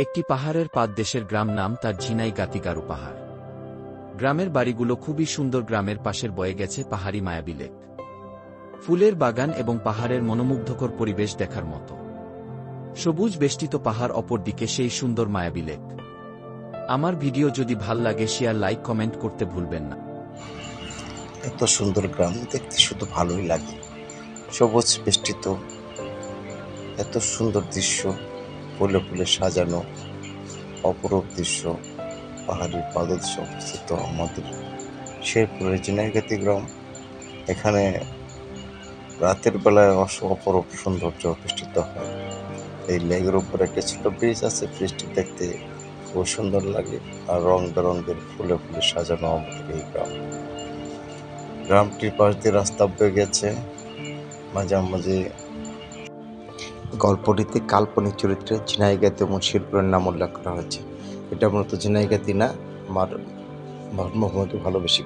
একটি পাহাড়ের পাদদেশের গ্রাম, নাম তার ঝিনাইগাতি গারু পাহাড়। গ্রামের বাড়িগুলো খুবই সুন্দর। গ্রামের পাশের বয়ে গেছে পাহাড়ি মায়াবী লেক, ফুলের বাগান এবং পাহাড়ের মনোমুগ্ধকর পরিবেশ দেখার মতো। সবুজ বেষ্টিত পাহাড়, অপরদিকে সেই সুন্দর মায়াবী লেক। আমার ভিডিও যদি ভাল লাগে শেয়ার, লাইক, কমেন্ট করতে ভুলবেন না। এত সুন্দর গ্রাম দেখতে শুধু ভালোই লাগে। সবুজ বেষ্টিত, এত সুন্দর দৃশ্য, ফুলে ফুলে সাজানো অপরূপ দৃশ্য। পাহাড়ের পাদদেশে অবস্থিত আমাদের শেরপুরের ঝিনাইগাতি গ্রাম। এখানে রাতের বেলায় অপরূপ সৌন্দর্য প্রতিষ্ঠিত হয়। এই লেকের উপরে একটা ছোট ব্রিজ আছে, ব্রিজটি দেখতে খুব সুন্দর লাগে। আর রং বেরঙের ফুলে ফুলে সাজানো আমাদের এই গ্রাম। গ্রামটির পাশ দিয়ে রাস্তা বয়ে গেছে। মাঝামাঝি গল্পটিতে কাল্পনিক চরিত্রে ঝিনাইগাতি এবং শেরপুরের নাম উল্লেখ করা হয়েছে। এটা মূলত ঝিনাইগাতি না, আমার ধর্মভূমিকে ভালোবেসে